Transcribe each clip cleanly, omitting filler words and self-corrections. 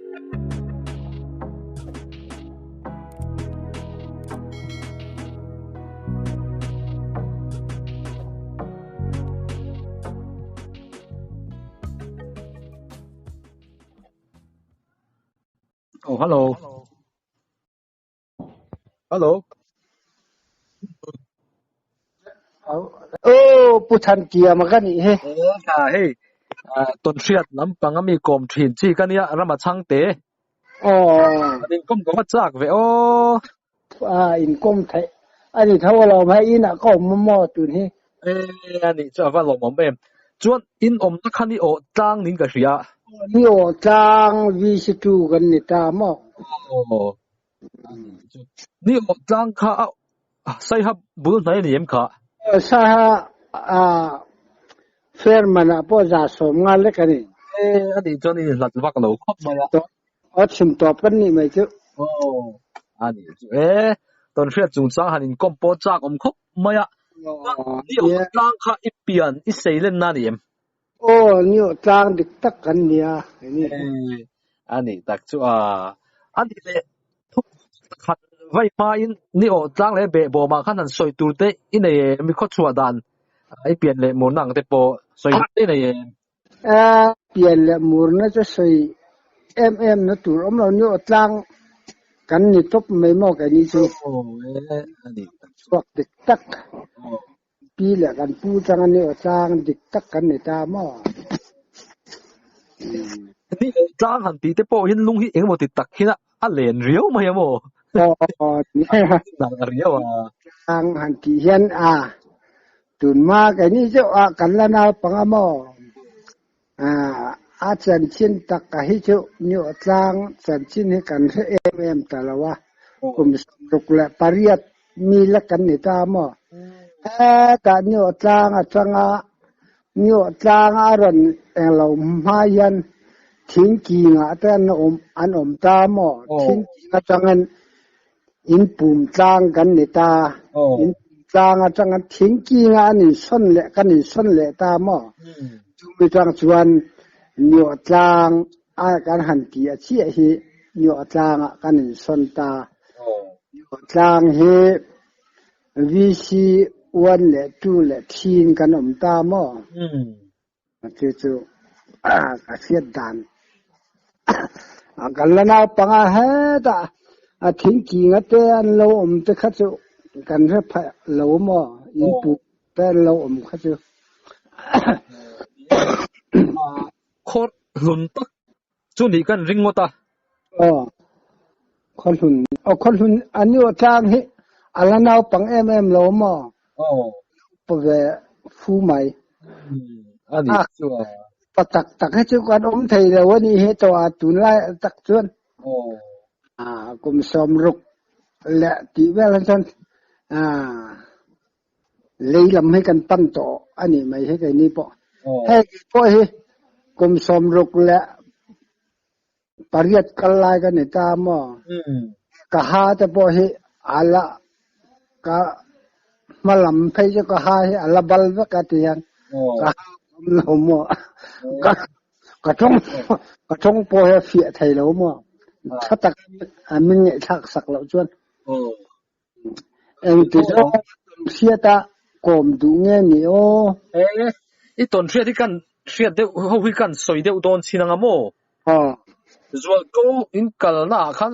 Oh, hello. Hello. Putan kia magani he. Hey. Tuần triệt lắm bằng ami gồm thìn chi cái nia ra mà chăng tế. Mình không có chắc về In kom thai. Ani thao lo mai ina kom mo tun he. Anh cho vào lòng em. Chuan in nó khani o tang nin cái gì à? Ni o tang vi si tu kan ni ta mo. Ni o tang kha sai hab bul nai ni em kha. Sa fair mana po za som nga le kan ni. Anh cho ni lật vác lâu khóc mà ya. Chim top kan ni mai chu. Anh tuần triệt chúng sang hành công bố chắc khóc mà ya. Ni o tang kha ipian isay lên na ni em. Ni o tang dik tak kan ni a. Ani tak chu ani le khat vai ma in ni o tlang le be bo ma khan han soi tur te in e mi kho chua dan ai pian le mo nang te po soi te nei Pian le mur na chu soi na tur om lo ni o tang kan ni top mai mo ka ni chu. Ani Swak dik tak. Pi le kan pu chang ni o tang dik tak kan ni ta mo. ni o tlang han ti te po hin lung hi eng mo ti tak hina a len riau ma ya mo nang riau Ang han ti hian tun ma ka ni chu kan la na pang mo. Chan chin tak ka hi chu ni o tlang chan chin hi kan em talawa. Kum ruk le pariat mi la kan ni ta mo. Ta ni o tlang changa ni o tlang ron eng lo ma yan thing ki nga ta an ta mo thing ki nga changan in pum tlang kan ni ta in tlang changan thing ki nga ni son le kan ni son le ta mo chu mi tang chuan ni o tlang kan han ti a chi hi ni o tlang kan ni son ta ni o tlang hi VC 1 le 2 le 3 kan ta mo chu ka siat dan kan la na panga he ta thing ki nga te an lo te kha chu kan re pha lo mo in pu te lo kha chu khot lun tak chu ni kan ring mo ta khon hun ani o tang hi ala na pang em lo mo po ve fu mai ani chu patak tak he chu kan thei le wani he to tun lai tak chuan kum som ruk le ti vel chan leilam he kan pan to ani mai he kai ni po he po he kum som ruk le pariat kalai kan ni ta mo ka ha te po he ala ka malam phei cho ka ha he ala bal va ka tian ka lo mo ka trong po he fia thai lo mo tak min nge thak sak lo chuan em ti zo sia ta kom du nge ni i ton thria ti kan thria de ho wi kan soi de don chinanga mo zual ko in kal na khan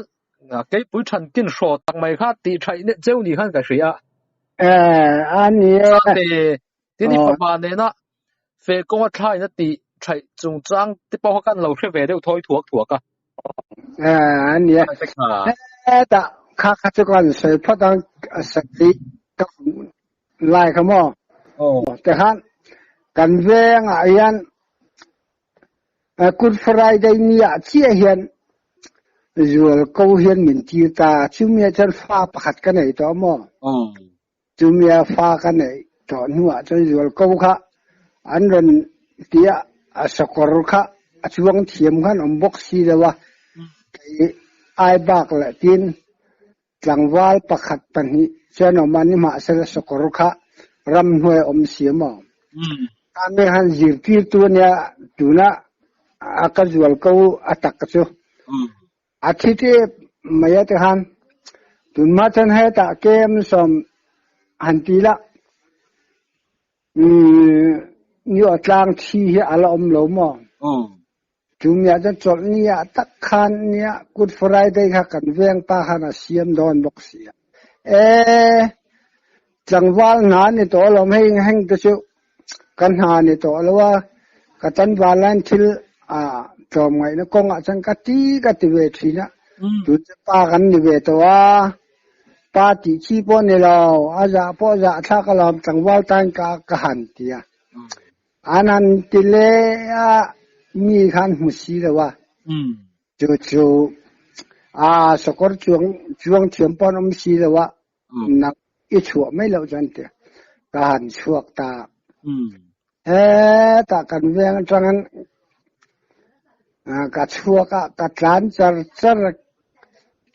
ke pui than kin sho tak mai kha ti thai ne cheu ni khan ka hria ani ti ni pa ba ne na fe ko thai na ti thai chung chang ti pa kan lo thre ve de thoi thuak ka ani ta kha chu kan soi pha dang sakti ka lai kha mo te han kan ve nga yan Good Friday ni chia hian zual ko hian min ti ta chumia chan fa pakhat ka nei to mo chumia fa ka nei to nuwa chan zual ko kha an ron tia asakor kha achuang thiam khan ombok si lawa ai bak la tin tlangwal pakhat pani chan omani ma sa sakor kha ram hnuai om siamo ame han zir tir tu nia tuna akazual ko atak chu อาทิตย์ที่ไม่ยากหันตุนมาทันให้ตาเกมสมหันตีละอยู่กลางที่อารมณ์หลงมองจุ่มอยากจะจดเนี่ยตักขันเนี่ยกุดฟรายได้ค่ะกันเวียงป้าขันเสียมโดนบอกเสียจังหวะนั้นนี่ตัวเราไม่แห้งตัวเชียวกันหานี่ตัวเราว่ากันจันวาลันทิลจอมไงนะกงจังกัดตีเวทีนะจุดป้ากันนี่เวตัวป้าตีขี้ป้อนนี่เราอาจจะป้อจะถ้าก็เราจังหวะตั้งกะหันตีอันนั้นติเลมีขันมุสีเลยว่าจู่สกอร์จวงเทียมปอนมุสีเลยว่านักอีชัวไม่เล่าจันเดียการชัวตาตากันเวียงจังนั้นกัดชัวกัดร้านจะ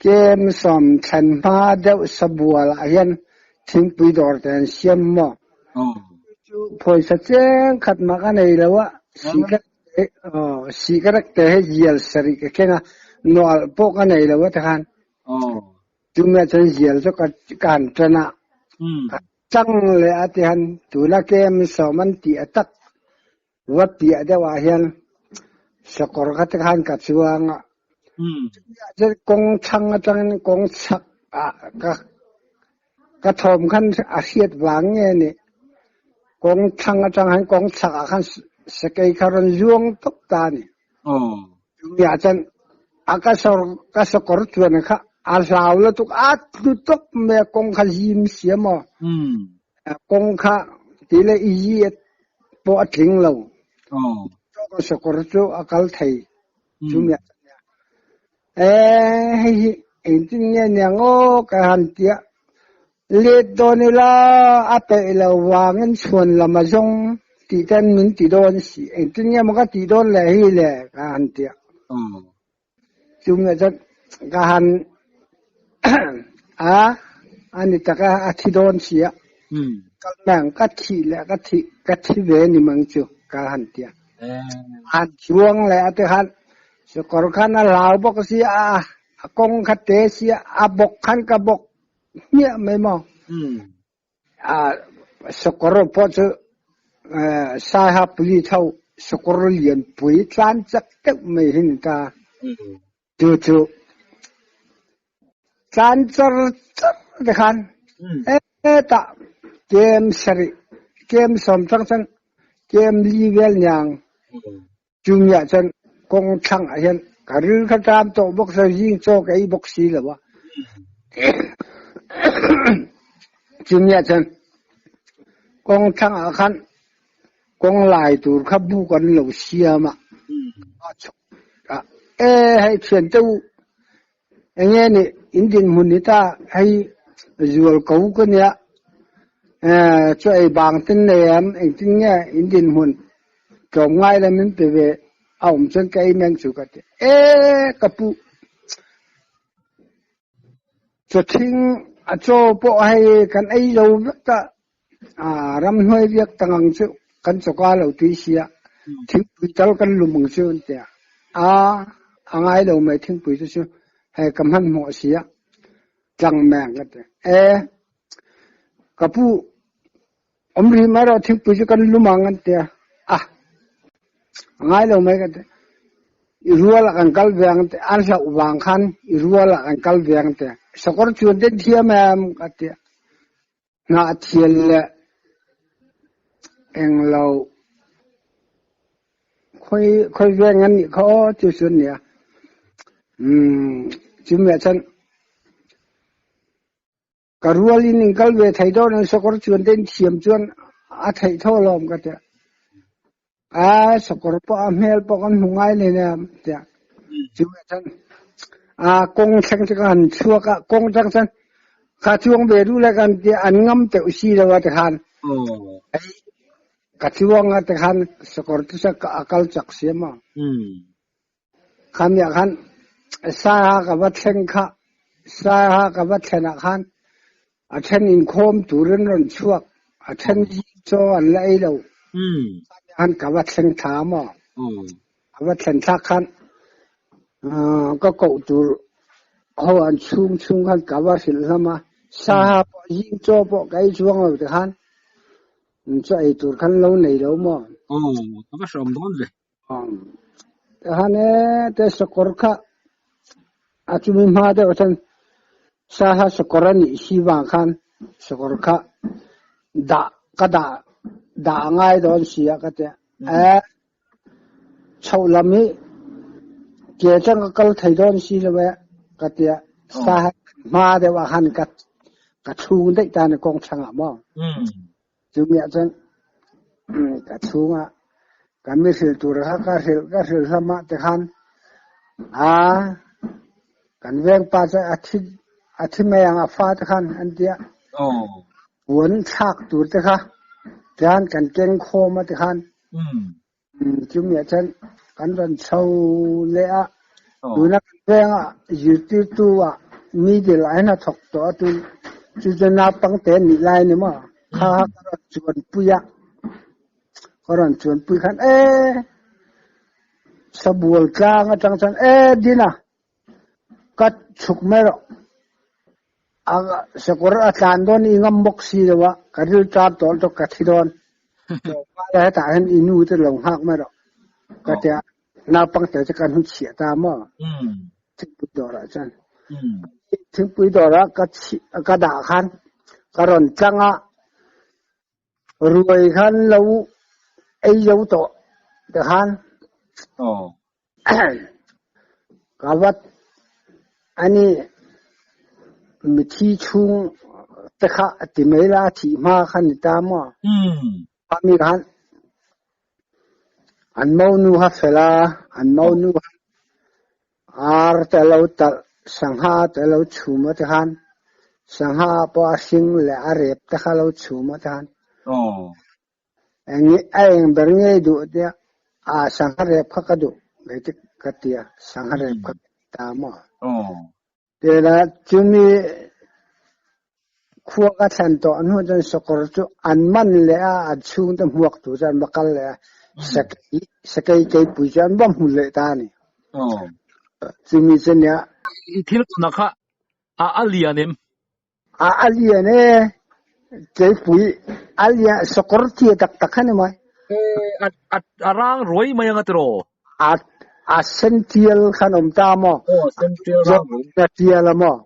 เกมสมฉันมาเดาสบัวละยันทิ้งปีดอร์แต่เสียมมอพอสัจเจงขัดมากันเลยแล้วว่าสีกระเตะเยียลสริกแค่น่ะนวลพวกกันเลยแล้วว่าท่านจุ่มเนี่ยจะเยียลจะการชนะจังเลยอาทิตย์ตัวละเกมสมันตีตักวัดตีเดียวว่าเห็นสกอร์กัดท่านกัดชัวงจะกงชังจังกงชักกระทมขันอาเซียดวางเงี้ยนี่กงชังจังหันกงชักขันสกายคารันยวงตุกตานี่มีอาจารย์อากาศกรตัวนี่ค่ะอาสาวแล้วตุกตุกเมื่อกงขยิมเสียมกงขทีละอีปวดทิ้งเราก็สกรตัวอากาศไทยจุ่มเนี่ยจริงเนี่ยงอกันเตียเล็ดโดนละอาเปเราวางเงินชวนละมาจงตีเต้นมินตีโดนสิจริงเนี่ยมันก็ตีโดนเลยฮีเลยกันเตียจุ่มเนี่ยจะกันอันนี้จะก็อาทิโดนเสียก็แบ่งก็ทีแหละก็ทีเวนี่มันจูกันเตียหันช่วงแหละแต่หันสกอร์ขันลาวบอกเสียกงขัดเตเสียบกขันกับบกเนี่ยไม่มองสกอร์พอจะสายฮับลีเท่าสกอร์เลียนปุยจานจักเต็มไม่เห็นตาจู่จานจัดเด็กขันตาเกมสริเกมสมทั้งเกมลีเวลยังจุงยาจันกงชังอายันการื้อขจามโตบกสยิงโจกไอ้บกสีเลยวะจุงยาจันกงชังอาคันกงลายตูขับบุกันเหลวเสียมาให้เขียนเจ้าอย่างเงี้ยนี่อินเดียนมุนิตาให้จูลเขาคนเนี้ยช่วยบางทีเนี่ยจริงเนี่ยอินเดียนมุนจงง่ายเลยมันเป็นเอาผมฉันก็ไอ้แมงสุกัดกระปุกจะทิ้งโจโปให้กันไอ้เราก็รำห้วยเรียกตั้งชื่อกันสกัดเราตีเสียทิ้งปุ๋ยเจ้ากันลุมงชื่อเดียไงเราไม่ทิ้งปุ๋ยชื่อให้กำหันหัวเสียจังแมงกันกระปุกอมรีมาเราทิ้งปุ๋ยกันลุมงันเดียไงเราไม่กันรัวละกันกัลเวียงเตอันสะอุบังคันรัวละกันกัลเวียงเตสกอร์ชวนเดินเทียมกันเตน่าเทียนละเองเราค่อยเวียงกันนี่เขาจุดส่วนเนี่ยจุดเมื่อฉันกรัวลินิงกัลเวทไทยโดนสกอร์ชวนเดินเทียมชวนอาไทยท่อลมกันเตสกอร์ปอเมลปกันหงายเลยเนี่ยจ้ะจุดฉันกงเชิงกันชัวกะกงจังฉันข้าช่วงเบรูแล้วกันที่อันงำเตอุชีแล้วว่าจะหันข้าช่วงว่าจะหันสกอร์ที่จะอักจักเสียมาขันอยากหันสายหากับวัดเชงข้าสายหากับวัดเชนักหันเช่นอินโคมตุรินรนชัวเช่นยิงโจอันไล่เราหันกับวัดเชงถามกับวัดเชงทักขัน ก็เก่าตัวเขาอันชุ่มขันกับว่าสิลมาสาปยิงโจปไกช่วงเอาแต่ขันจะไอตัวขันเราในเรามั่งก็ไม่สมดุลเลยแต่ฮันแต่สกอร์ค่ะอาจจะมีมาแต่ว่าฉันสาหัสสกอร์นี่ชีวางขันสกอร์ค่ะก็ด่าง่ายโดนเสียก็แต่ชาวลำนี้เกี่ยจังก็ไทยโดนสีเลยก็แต่สาหัสมาแต่ว่าหันกัดชูได้ตาในกองช่างอ่ะมั่งจุดเนี้ยจังกัดชูอ่ะกันไม่สิตัวละก็สิสมาแต่ขันกันเวงป้าจะอาทิตย์ไม่ยังฟ้าแต่ขันอันเดียวนชักตัวแต่ค่ะจานกันเก่งโคมาแต่ขันจุดเนี้ยจังกันรันเช่าเลยอ่ะดูนักเวงอ่ะอยู่ที่ตัวมีเดลายน่ะถกตัวตัวจุดนับตั้งแต่นี่ลายนี่มั้งข้าก็ชวนปุยก็รันชวนปุยขันสบู่กลางจังดีนะก็ฉุกไม่หรอกสกุลอาจารย์โดนอิงมบกซีเลยวะก็ริ้วจับตัวกัดที่โดนว่าอะไรแต่เห็นอินูจะหลงหักไม่หรอกก็จะนับตั้งแต่จะการหุ่นเสียตามมั้งถึงปุยดอระจันถึงปุยดอระก็ด่าขันก็รันจังอ่ะรวยขันแล้วไอ้ยาวโตเด็กขันก็ว่าอันนี้มิที่ชุ่งแต่ข้าติไม่ละที่มาขันตามอ่ะมีขันอันเมานูฮัฟเล่าอันเมานูแต่เราตัดสังหาแต่เราชูมาแต่ขันสังหาพอสิงและอารีบแต่ข้าเราชูมาแต่ขันอันนี้เองเบรเงยดูเดียสังหาเรียบข้าก็ดูไม่ติดกัดเดียสังหาเรียบข้าตามอ่ะเดี๋ยวนะจุดนี้ขั้วกันฉันตัวอันนู้นจะสกอร์จุอันมันเลยอันชุ่มแต่หมวกตัวจันบักเลยสกายเกยปุยจันบ่หุ่นเลยตานี่จุดนี้เนียที่เราหนักค่ะอาเลียนอาเลียนเกยปุยอาเลียสกอร์ที่ตักขันไหมร่างรวยมายังไงตัวเซนเทียลขนมตามเซนเทียลเทียลมั้ง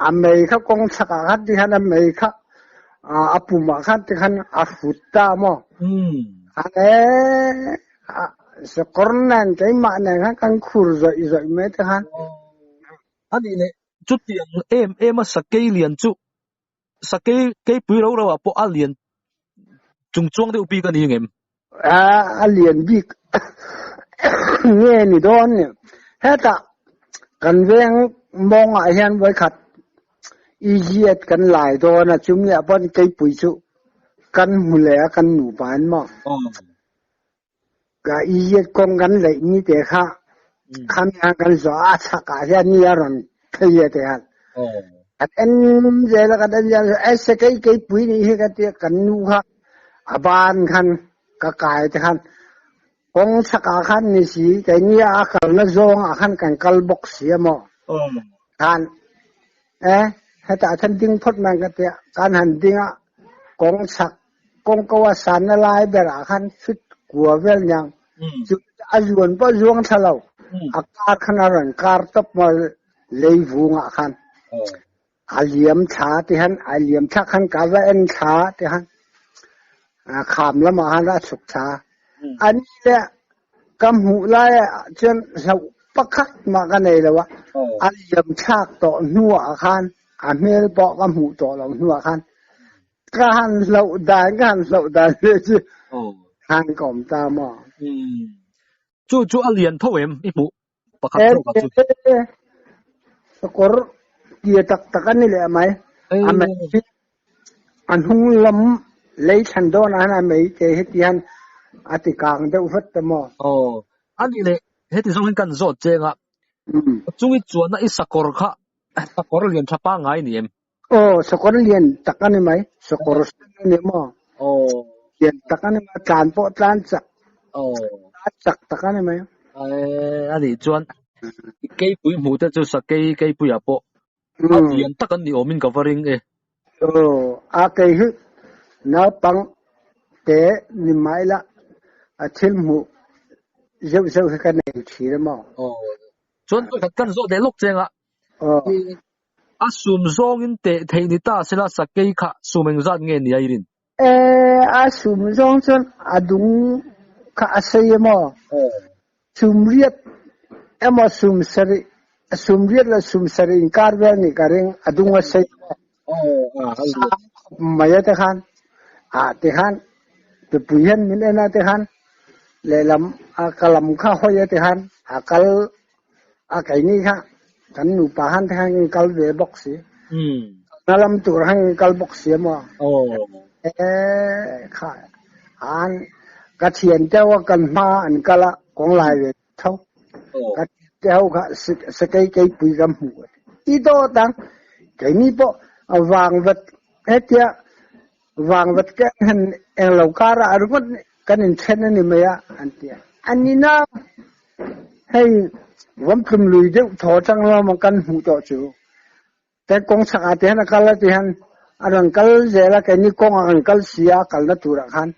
อเมริกากงชักขัดที่ฮันอเมริกาอาปุ่มขัดที่ฮันอาฟุตตามอันสกอร์นั่นใจมาเนี่ยฮันกันคูร์จะไม่ที่ฮันอันนี้เนี่ยจุดยังมาสกายเลียนจุสกายปุยเราว่าพออาเลียนจงได้อุปกันยังไงอาเลียนบิ๊กเนี่ยนี่โดนเนี่ยเฮ้ยกันเวงมองไอ้เห็นไว้ขัดอีเจียดกันหลายตัวนะจุ่มเนี่ยปนไกปุยจุกันหุ่นแหลกันหนูปานมั้งก็อีเจียดกองกันเลยนี่เด็กค่ะคำยังกันสอาชักอาเจียนี่อารมณ์เทียเดียนอันเจแล้วกันยังไอ้สกายไกปุยนี่เฮกันเดียกันนูค่ะอบานคันก็กายแต่คันกองชักอาคันนี่สิแต่นี่อาคันละจงอาคันกันกัลบกเสียมั้งการให้แต่ท่านดิ้งพดมันก็เตะการหันดิ้งกองฉักกองกวาสานลายแบบขันฟิตกัวเวลยังจุดอายุนป้าจวงทะเลาอากาศขนาดนั้นการตบมาเลยฟูงขันอาเลียมชาที่หันอาเลียมชักขันกาเวนชาที่หันขามละมาหันราชุกชาอันนี้แหละกำหูไล่เช่นเราปักคักมากันเลยแล้ววะอาเลียมชักต่อหัวขันอาเมลบอกกำหูต่อเราหัวขันการเราได้เลยจีหันก่อมตามอ่ะจู่อาเลียนพ่อเอ็มอีหมูปักคักตัวกับจู่สกอร์เกี่ยตักกันนี่แหละไหมอันหุ่นลำเลยฉันโดนอันนั้นไม่เจอที่อันอธิการเดือดฟัดมั้งอันนี้เลยเฮติส่งกันโจทย์เจงอ่ะจู่อีจวนน่ะอีสกอร์ค่ะสกอร์เลียนทับปังไงนี่สกอร์เลียนตักกันนี่ไหมสกอร์นี่มั้งเลียนตักกันนี่มาจานโปจานจักตักกันนี่ไหม anh đi chuan cây bụi mù đó就是cây bụi à bộ liền tất cả nhiều mình covering cây hít nó bằng té niệm mai là thiên mù dâu dâu cái này chỉ là mà chuan tôi cần rồi để lúc chăng sum zong in te thei ni ta sela sakei kha sumeng zat nge ni airin sum zong chon adung kha asai mo sum riat ema sum riat la sum sari inkar ve ni kareng adung asai maya te khan te khan te puyen min ena te khan le lam kalam kha hoya te khan akal kai ni kha kan nu pa han te khan kal ve box nalam tur han kal box mo kha an ka thien te wa kan ma an kala kong lai ve thau ka teo kha sakai kai pui gam hu ti do tang kai ni po wang vet etia wang vet ka han en lo kara arut kan in chen ni me ya antia anina hey wam kum lui de tho chang lo ma kan hu to chu te kong sa ate na kala ti han arang kal zela ke ni kong ang kal sia kal na tura khan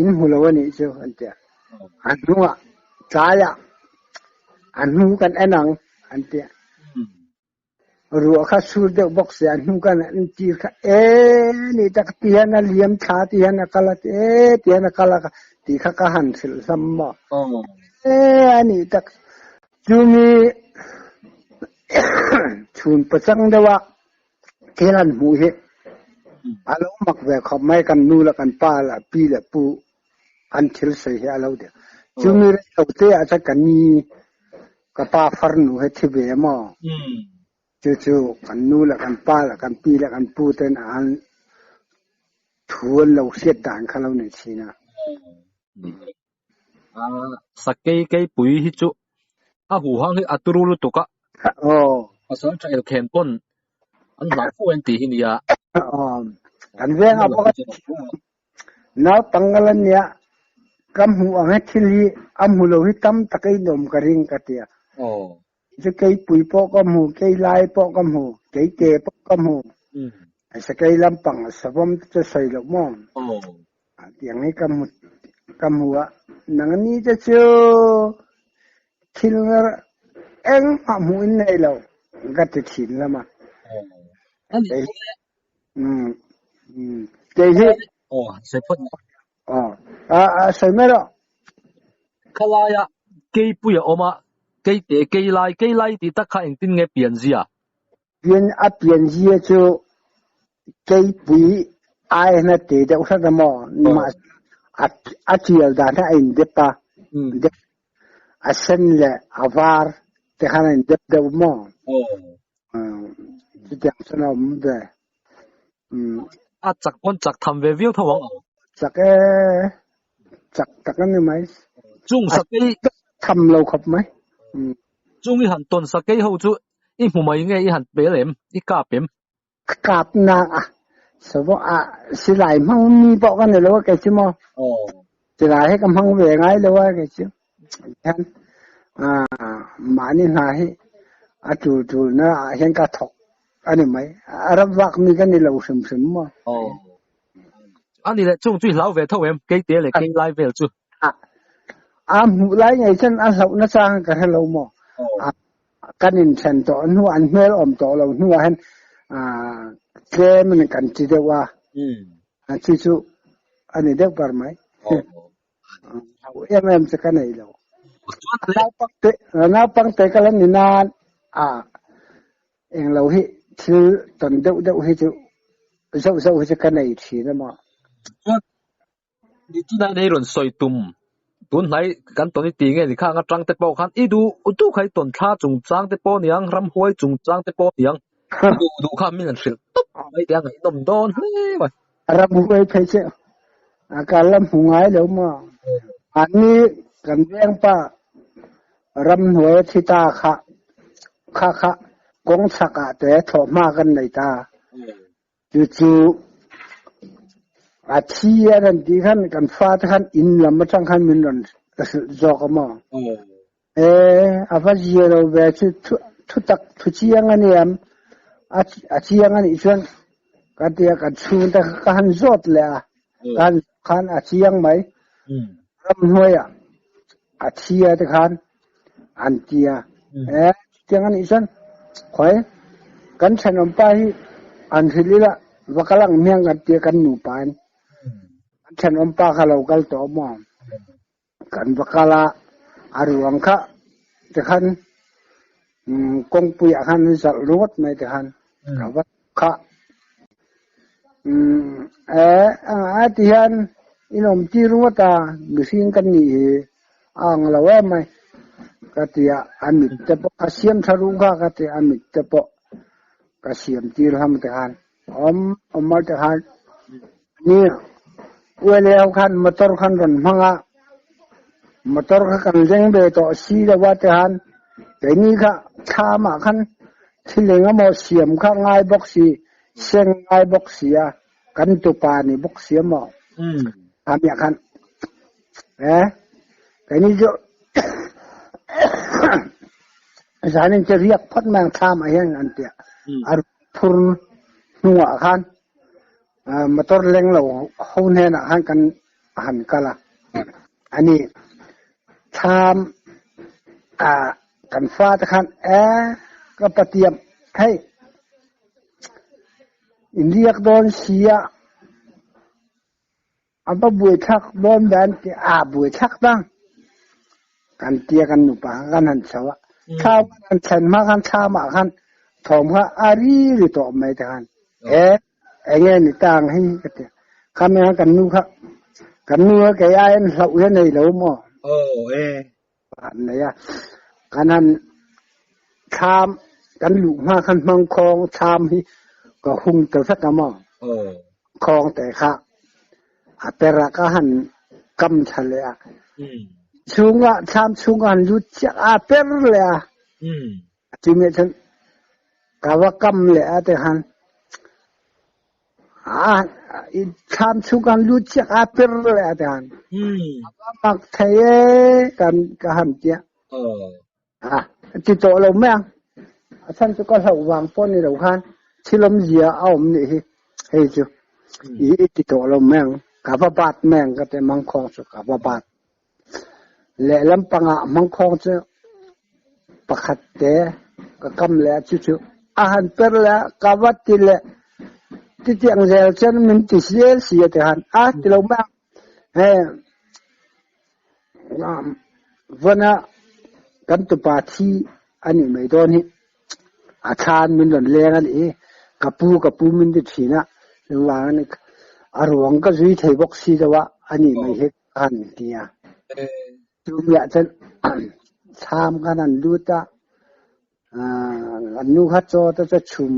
in hu lo ni chu antia anua kaya anu kan enang antia ruwa kha sur de box ya anu kan ti kha ni tak tian na liam tha tian na kala tian na kala ti kha ka han sil sam mo ani tak chumi chun pachang dewa kelan mu he alo mak ve khom mai kan nu la kan pa la pi la pu an thil sei he alo de chumi re te a cha kan ni ka pa far nu he thi ve mo chu kan nu la kan pa la kan pi la kan pu ten an thuan lo siat dan kha lo ni china sakei kai pui hi chu hu hang hi aturulu tuka asan cha el khen pon an la fu en ti hin ya kan veng apa na pangalan ya kam hu ang thili am hu lo hi tam takai nom karing katia chu kai pui po kam hu kai lai po kam hu kai te po kam hu sa kai lam pang sabom chu sai lo mo tiang ni kam hu nang ni chu thil eng ma mu in nei lo ga te thin lama te hi se phot sai me lo kalaya kei pui oma kei te kei lai ti ta kha eng tin nge pian zia pian zia chu kei pui ai na te de sa da mo ma chial da na in de pa asen le avar te khan in de mo ti tiang sana mu de chak pon chak tham ve viu thawang chak ni mai chung sakei tham lo khop mai chung i han ton sakei ho chu i mu mai nge i han pelem i ka pem kap na so silai mang mi bo kan lo ka chi mo silai he kam hang ve ngai lo ka chi han mani na hi tu na hen ka thok ani mai arab wak mi kan lo sim mo ani le chung chui lau ve thau em kei te le kei lai ve chu mu lai ngai chen lo na chang ka hello mo kanin chen to nu an hmel om to lo nu han ke min kan ti de wa chi chu ani de par mai em se kan ai lo na pang te kalan ni na eng lo hi thil ton de hi chu zo hi kan ai thi na ma ni ti na nei ron soi tum tun nai kan ton ti nge ni kha nga trang te po khan i du khai ton tha chung chang te po niang ram hoi chung chang te po niang du kha min an sil top mai tiang ai nom don he ram hoi phai che ka lam hu ngai lo ma ani kan veng pa ram hoi thi ta kha kong saka te tho ma kan nei ta chu thi an di khan kan fa khan in lam ma chang khan min ron zok mo apa zero ve thu tak thu chiang ani am a chiang ani chuan ka tia ka chun ta ka han zot le kan khan a chiang mai ram hoya a chia ta khan an tia chiang ani chuan khoi kan chanom pa hi an thilila wakalang miang kan tia kan nu pan kan chanom pa kha lokal to mo kan wakala aruang kha ta khan kong pui khan zal ruat mai ta khan ka wat kha tihan inom ti ruata missing kan ni ang lawa mai ka tia amit te po asiam tharu ka tia amit te po ka siam ti ram ta khan omar ta khan ni wele khan motor khan ron manga motor kha kan leng be to si da wa ta khan ke ni kha tha ma khan thilenga mo siam kha ngai bok si seng ngai bok sia kan tu pa ni bok sia mo amya khan ke ni jo zanin che riak phat mang tha ma yang an tia ar phur nuwa khan motor leng lo ho ne na han kan han kala ani tham kan fa ta khan ka patiam hey indiak don sia aba buai thak don dan ti buai thak bang kan tia kan nu pa kan han sawa tha kan chen ma kan tha ma kan thom ha ari ri to mai ta kan nge ni tang hi ka kamya kan nu kha kan nu ke ai en hlau he nei lo mo an ne ya kanan tham kan lu ma kan mang khong tham hiก็หุงเตาสักมอคลองแต่ค่ะแต่ละก็หันกำทะเลชุงละชามชุงหันยุจักเป็นเลยจึงเนี่ยฉันกะว่ากำเลยแต่หันชามชุงหันยุจักเป็นเลยแต่หันมักเทกันก็หันเจ้าจิตโตเราแม่งฉันจะก็ระวังป้นในเราคันที่ลมเยียเอามันนี่เฮ้ยจูติดตัวเราแมงกับว่าบาดแมงก็แต่มังคงสุกับว่าบาดและลำปังมังคงจะประคัดเตะก็กำแล้วจู่ๆอาหารเป็นแล้วกับว่าติดแล้วที่เจียงเซลฉันมันติดเสียแต่หันที่เราแมงวันน่ะกันตุปาทีอันนี้ไม่โดนนี่อาชานมันหล่นแรงอันนี้กับปูมันจะถีนะหรือว่านี่อารมณ์ก็จุยเทบกซีแต่ว่าอันนี้ไม่เห็นกันเดียจุยอยากจะทำกันนั่นดูตาอันนู้ขัดโจจะชุม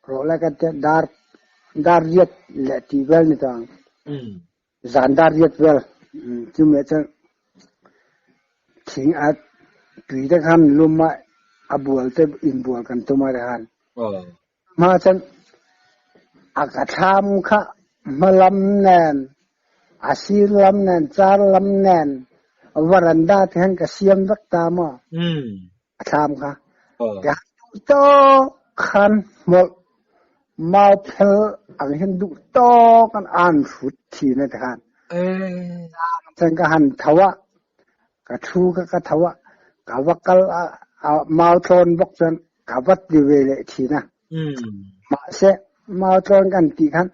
รอแล้วก็จะดาร์เรียดและทีเวลนี่ต่างจานดาร์เรียดเวลจุยอยากจะทิ้งตุยตะขันลุมมาบัวเต็มอินบัวกันตัวมาได้หันมาฉันอากาศทำค่ะมาลำแนนอาศีลำแนนจารลำแนนวรันดาที่หันกระเสียมรักตามทำค่ะแกโตขันหมดมาเพลอันเห็นดูโตกันอ่านฟุตทีในทานฉันก็หันทว่ากระทูก็ทว่ากวักกลมาทนบอกฉันกวัดดีเวลทีนะมาเสมาทนกันตีกัน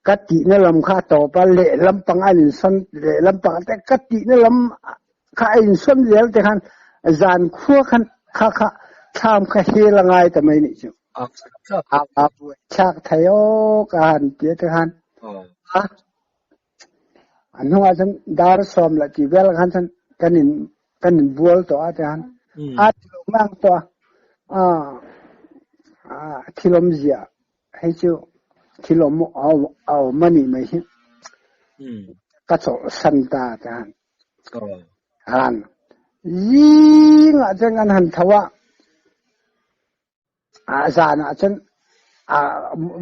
กติเนี่ยลำข้าต่อไปเละลำปังอันส่วนเละลำปังแต่กติเนี่ยลำข้าอันส่วนเลี้ยวแต่กันจานขั้วกันข้าทำข้าเฮลังไงแต่ไม่นี่จูชักไทยกันเจ้าแต่กันอันนู้นฉันดาร์สอมละจีเวลกันฉันกันบัวตัวอาจารย์ที่ลมมั่งตัวที่ลมเสียให้จูที่ลมเอามันนี่ไม่ใช่ก็จะสันตาอาจารย์ยิ่งอาจารย์หันทว่าอาจารย์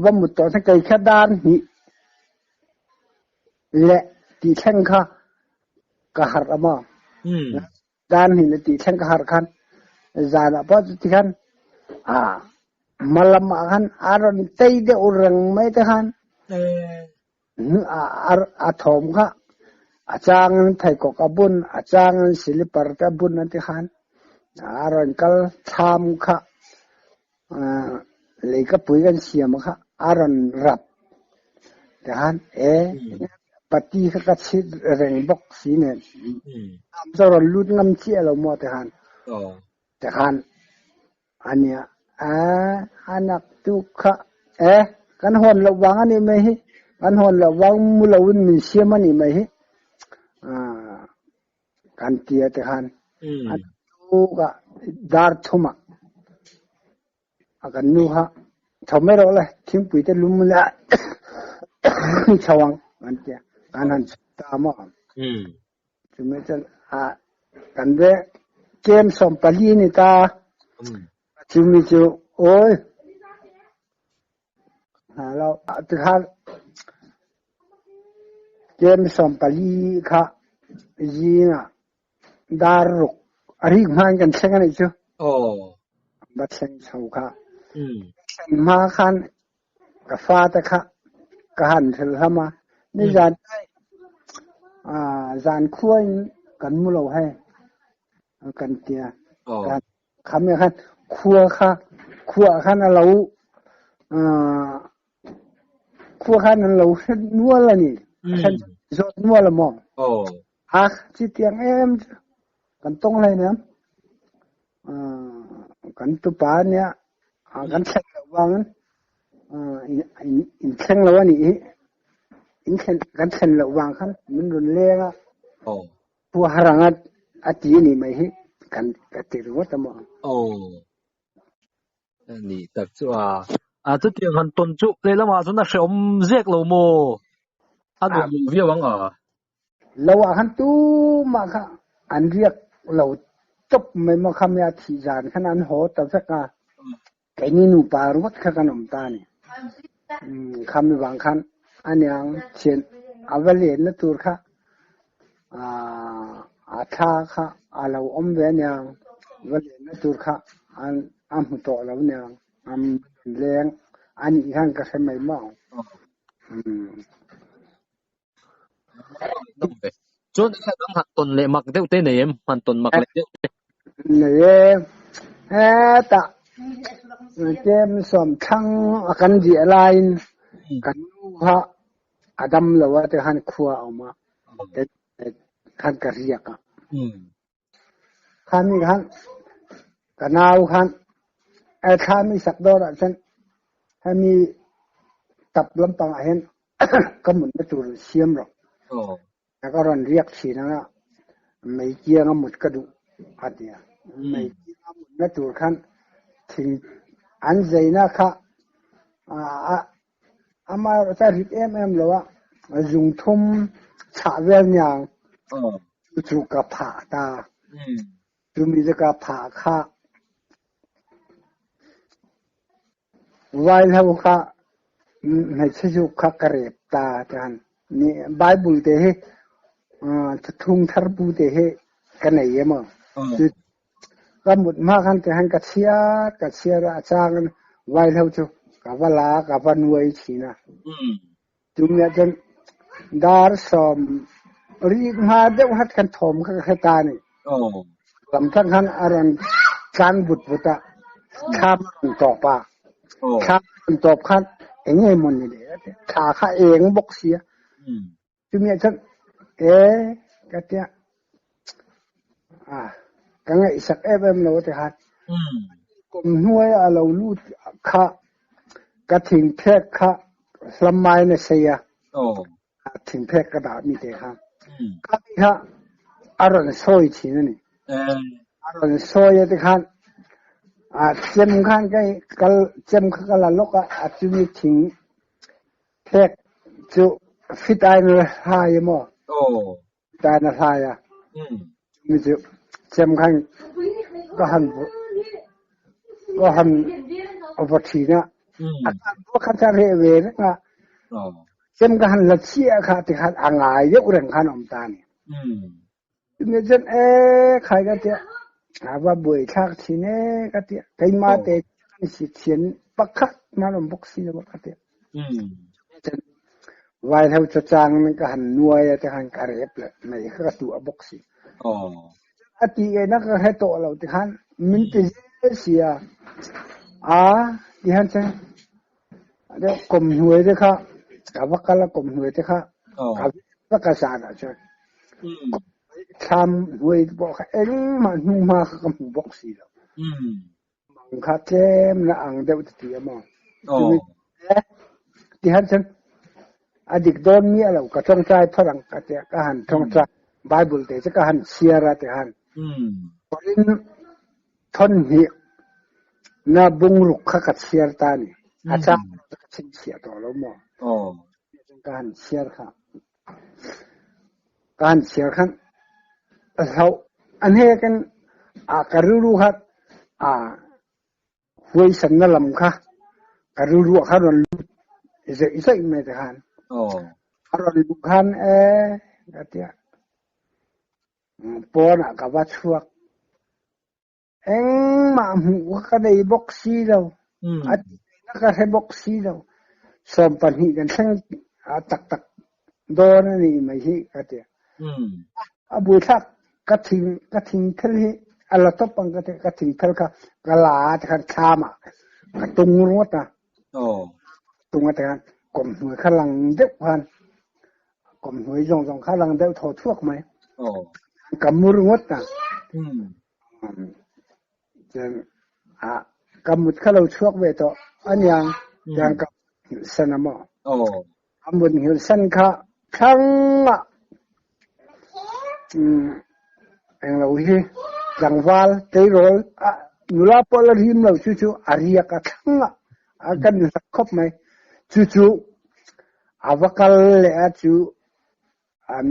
ว่ามุดตัวทั้งใจแค่ด้านนี้และที่แข่งข้ากระหัตมา ดานหินติแทงกหารคันจานพอติคันmalam akan aron teide orang mai tahan atom ka acangan thai ko kabun acangan silipar kabun nanti han aron kal tham ka leika puigan siam ka aron rap tahan pati ka chit reng bok sine am zoro lut ngam chi lo mo tahan tahan ania anak tukha kan hon lawang ani mai hi kan hon lawang mulawin min siam ani mai hi kan tia te han tuka dar thuma akan nu ha thome ro la thim pui te lum la chawang kan tia kan han ta mo chume chan kan ve kem som pali ni ta chumi chu ôi lo từ khang kem som pali kha yi na daruk ari man kan chang ani chu ba chang chau kha ma khan ka fa ta kha ka han thil hama ni zan zan khuai kan mu lo hai kan tia kan kham ya khan khua khan lâu khua khan lâu nuôi là nhỉ khan rốt nuôi là mỏng chỉ tiếng em cần tông này nữa cần tu bá nhá cần xem là vang in xem là vang nhỉ in xem cần xem là vang khan mình luôn lên á khua harangat ati ni mai hi kan katiru ta mo ni tak chu tu tiang han ton chu le lama chu na shom zek lo mo adu via wang lo han tu ma kha an riak lo top mai ma kham ya thi jan khan an ho ta saka kai ni nu pa ruat kha kanom ta ni kham mi wang khan anyang chen avale na tur kha tha kha alo om ve nyang vale na tur kha an am to lo nyang am leng ani han ka sai mai ma chon kha dam hat ton le mak deu te nem han ton mak le ta kem som thang akan ji line kan ha adam lawa te han khua oma khan ka riya ka khan kanau khan khami sakdor chen hami tập lâm pang hen kamun na tur siam ro ka ron riak thina mai kia nga mut ka du atia mai kia mut na tur khan thing an zaina kha ama ta rit em lawa jung thum cha vel nyang chu ka pha ta chu mi ka pha kha vai hau kha này sẽ chụp khắc kẹp ta chẳng ni Bible thế he thung thar bu thế he cái này em mà cái một ma khăn thì hắn cắt xia ra trang vai hau chu cả va lá cả va nuôi chỉ na chúng nhà chân dar som ri ma deu hat kan thom kha ta ni làm thằng hắn aran can bút ta kham to pa kham to khan nghe một người đấy thả khai em bốc xía chứ nghe chắc cái kia cái ngày sắc em nói thì hạt cùng nuôi ở lầu lút khá cái thình phép khá làm mai này xây thình phép cái đạo như thế ha cái ha aron soi chỉ này aron soi thì khan chém khan cái chém cái là lúc chú mi thình phép chú fit ai nữa hai mà tai nó hai mi chú chém khan có hành ở vật gì nữa có khán giả hệ về nữa chém cái hành là chia khá thì khá ngại dốc rừng khá ông ta này เนี่ยจนใครก็เตี้ยว่าบ่อยทักทีเนี่ยก็เตี้ยใครมาเตะสิเชียนปักคักมาลงบ็อกซี่แล้วก็เตี้ยจนวายเท่าจะจางมันก็หันนัวแต่หันกระเร็บเลยในก็ตัวบ็อกซี่อาทิตย์นั้นก็ให้โตเราที่หันมินติเสียที่หันใช่เดี๋ยวกลมหัวเด็กค่ะกับว่ากันละกลมหัวเด็กค่ะกับว่ากันสารอ่ะใช่ทำหัวบอกมันนุ่มมากกับบ็อกซี่แล้วมังคัดเต็มละอังเดียวที่ยามองที่หันฉันอดีตโดนมีอะไรก็ต้องใจฝรั่งก็จะก็หันต้องใจไบเบิลแต่จะก็หันเชียร์แต่หันคนทนหินาบุงลุกขกัดเชียร์ตานี่อาจารย์ก็เชียร์ตัวเราหมดการเชียร์ค่ะการเชียร์ขันเราอันนี้กันการรู้ครับหวยสันนลำค่ะการรู้ค่ะเราอีกไม่ได้หันเราดูขันก็เดี๋ยวปอน่ะกับว่าชัวมาหัวก็ได้บ็อกซี่เราอันนั้นก็ให้บ็อกซี่เราสมปันหิกันทั้งตักโดนนี่ไม่ใช่ก็เดี๋ยวบุตรก็ทิ้งทะเลอะไรต่อไปก็ทิ้งทะเลก็ลาแต่กันชามก็ตรงนู้นนะตรงนั้นแต่กันกลมหัวข้างหลังเด็กพันกลมหัวจงข้างหลังเด็กถอดทั่วไหมกับมือนู้นนะจังกำมุดข้าเราช่วงเวทอันยังกับสนามกำมุดหิวสันข้าทั้งเองเราที่จังหวัดเตยโรยนุลาปอลริมเราจู่ๆอาริยกทั้งกันสักคบไหมจู่ๆวกัลเลยจู่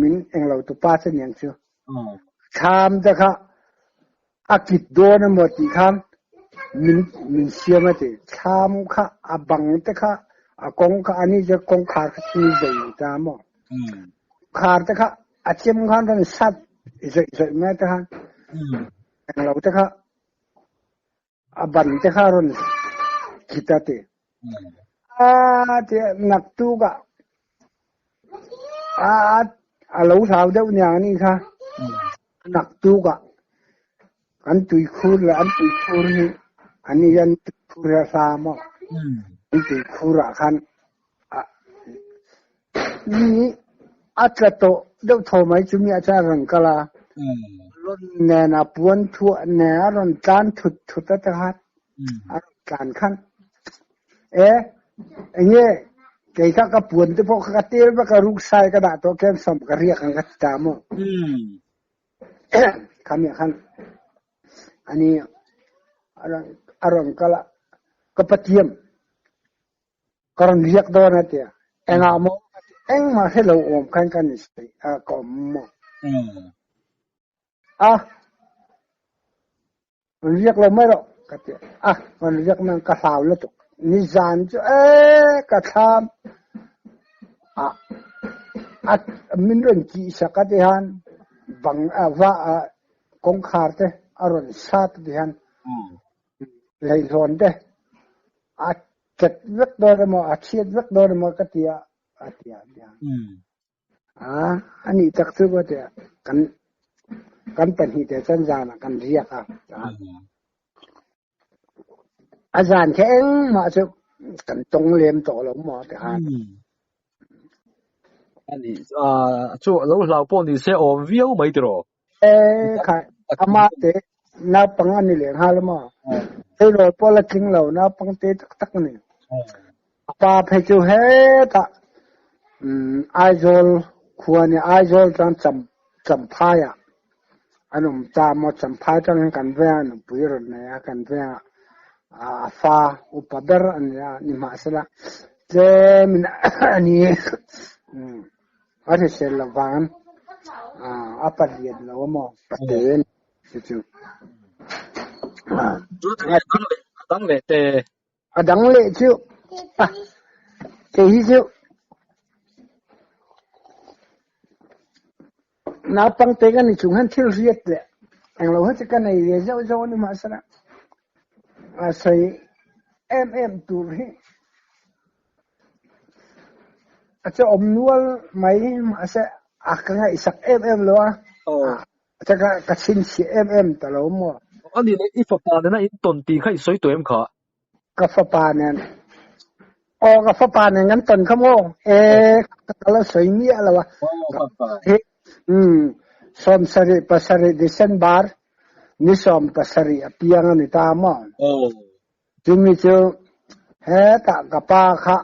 มินเองเราตุป้าเสนียงจู่ชามจะค่ะกิดโดนหมดที่ทำมินเสียมาเถอะชามค่ะบังเถอะค่ะกงค่ะอันนี้จะกงขาดที่ใจตามอ่ะขาดเถอะค่ะเชื่อมกันทั้งสัตว์จะไม่เถอะค่ะเราเถอะค่ะบันเถอะค่ะรุ่นคิดเถอะเถอะนักตู้ก็เราสาวเดี๋ยวนี้นี่ค่ะนักตู้ก็อันตุยคูร์อันตุยคูร์นี่อันนี้ยันตุยคูร์สามอ่ะอันตุยคูร์ขันนี่อาจจะโตเดี๋ยวโทรมาจุมีอาจารย์รังกลาล้นแนนาปวนทั่วแนรันจานทุดตะหัดการขันเนี่ยเกี่ยกับปวนที่พวกกระเทียมกับลูกชายกระดาษตัวแกนสมกระเรียกกันกันตามอ่ะคำนี้ขันอันนี้อารมณ์ก็ปฏิมก็เรียกโดนนะเดียมมาให้เราอมกันนี่สิก็มมันเรียกเราไม่หรอกก็เดียมันเรียกมันกระสาวแล้วตุกนิจานจะกระทำมินเรื่องจีสกัดที่ฮันบังว่ากงขาดเตอารมณ์ชาติที่ฮันเลยร้อนเตจัดวัดโดนมาเชียดวัดโดนมาก็เตียอันนี้ตักซื้อว่าเตียกันเป็นหิตสัญญาณกันเรียกอาจารย์แข็งมาสุกันตรงเลียมต่อหลงหมอแต่ฮันอันนี้จู่เราปนที่เสียอมวิวไม่ตรอค่ะอามาเตนับปังอันนี้เลยฮะละมั้งเฮ้ยเราพอละจริงเรานับปังเตตักนี่ป้าเพจูเฮตะไอโซลควรเนี่ยไอโซลจำพายอันนั้นจำมาจำพายจังกันเวียนปุยรถเนี่ยกันเวียนฟ้าอุปเดอร์อันนี้นี่มาสละเจมินอันนี้อะไรเสร็จแล้ววันapa dia lawa mo paten situ adang le te adang le chu te hi chu นาปังเตกันนี่จุงหันทิลเรียดเลยเราให้จะกันในเรื่องเจ้านี่มาสนะใส่ตัวนี้อาจจะอมนวลไม่มาเสอากันไงสักเลยว่ะจะก็ชินชีแต่เราหมดอันนี้เนี่ยอีฟ้าปานเนี่ยนะอีต้นตีใครสวยตัวขากาแฟปานเนี่ยกาแฟปานเนี่ยงั้นต้นขโมงก็แล้วสวยเงี้ยแล้ววะสมสริปัสริดิเซนบาร์นิสมปัสริอภิยังนิตามะจุมิจูตะกปาคะ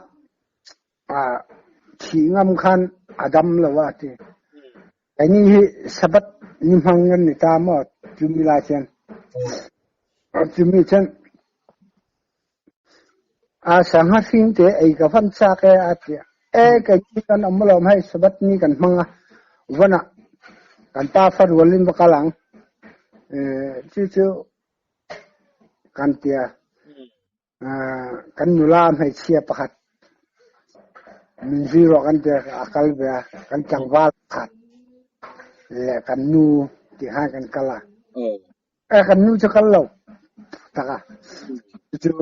ที่งามขันอดัมละวะที่อันนี้สบัดนิมังเงินนิตามะจุมิลาเชนจุมิเชนสังหารสิ่งเตะกับฟันซักอาทิกันที่กันอมลมให้สบัดนี้กันมังวันน่ะกันตาฟัดวลินบกลังจู่ๆกันเตียกันนุลามให้เชียประคัดมินซีรอกันเตียอากาลเบียกันจังหวัดขัดและกันนูที่หากันกละกันนูจะกันเล่าตะกะจู่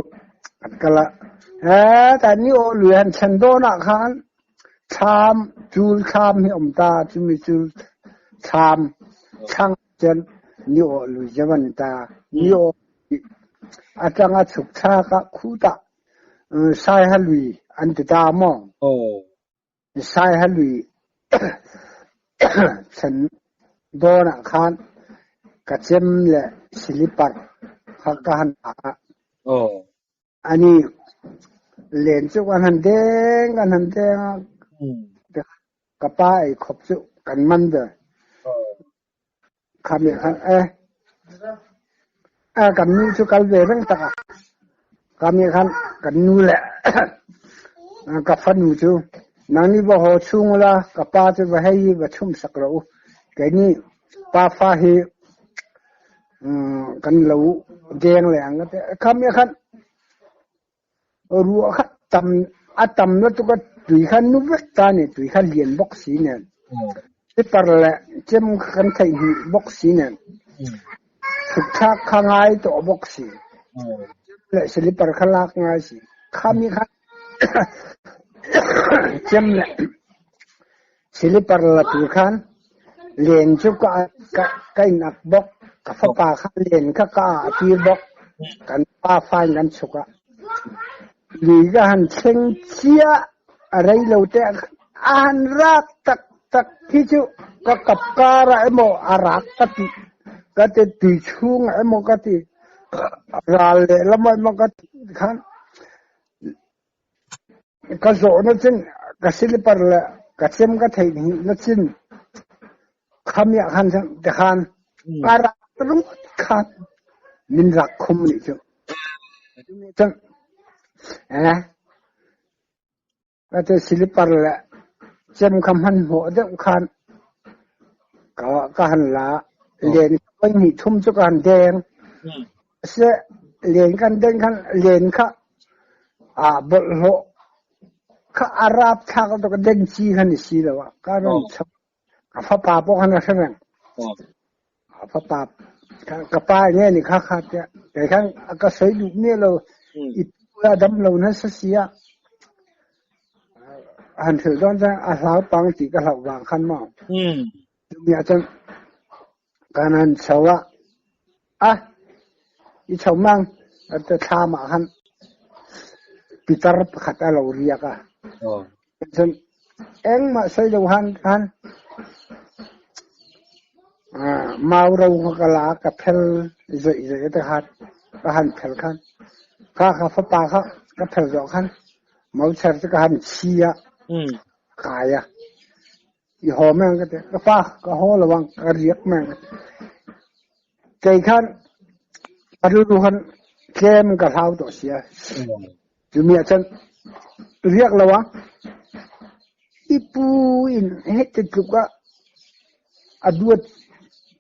กันกละแต่นี่โอเลียนฉันโดนขันชามจูลชามให้อมตาจุมิจูชามช่างเจนนี่โอลุยมันตานี่โออาจารย์สุขชากะคูตะใส่ฮัลวีอันติดามองใส่ฮัลวีฉันโดนขันกระเจมและสิลิปัดขักกันอันนี้เล่นจุกันหันเด้งกระป้ายขบจุกันมันเด้อคำนี้คันกันนู้จุกันเวรังตะคำนี้คันกันนู้แหละกับฟันนู้จุนั่งนี่บ่หัวชุ่งละกับป้าจะไปให้บัชุ่มสักเราแกนี่ป้าฟ้าให้กันเหลาแดงแหลงก็แต่คำนี้คันรัวขัดตำนั่นตุกตุยขันนุเวกตานี่ตุยขันเลียนบ็อกซีเนี่ยที่ปาร์ละเจมขันไทยบ็อกซีเนี่ยทุกทักข้างไอ้ตัวบ็อกซีและสิลิปาร์ขลักง่ายสิข้ามีขันเจมเนี่ยสิลิปาร์ละตุยขันเลียนจุกก็นักบ็อกกับฟ้าป่าขันเลียนก็ตีบ็อกกันป้าไฟกันสุกะลีกันเชิงเชียอะไรเราแต่อันรักตักที่จุก็กับการไอ้โมอารักก็จะตีช่วงไอ้โมก็ตีราเลแล้วมันก็ขันก็โซนั่นสิก็สิลิปาร์ละก็เชื่อมก็ไทยนี่นั่นสิคำนี้ขันจะขันอารักรุ่งขันมินรักคุมนี่จุจังก็จะสิลิปาร์ละเจมคำหันหัวเด็กขันก็หันละเรียนก็มีทุ่มจุกันแดงเสียเรียนกันเดินกันเรียนค่ะบทโลข้าอาราบทักตัวก็เดินจีกันนี่สิแล้ววะก็ร้องชอบฟ้าป่าพวกนั้นใช่ไหมฟ้าป่ากับป้าเนี่ยนี่ข้าเนี่ยแต่ครั้งก็ใส่ลูกเนี่ยเราอีตัวดำเราเนี่ยเสียอันถือตอนจะอาสาปังจีก็หลับวางขันมองมีอาจารย์การนั้นชาวอีชาวมังอาจจะทำอาหารปิตรประคัตเราเรียกฉันเอ็งมาใส่ดูหันกันมาเราก็ลากระเพลจะจะหัดก็หันเพลกันข้าฟ้าป่าเขาก็เพลดอกกันมาเชิดก็หันเชียกายอีหอแม่งก็แต่ก็ฟ้าก็หอระวังก็เรียกแม่งใจขันอรุณขันเข้มกับเท้าตัวเสียจุมีอาจารย์เรียกระวังอีปูอินเฮ็ดจุกก็อดวด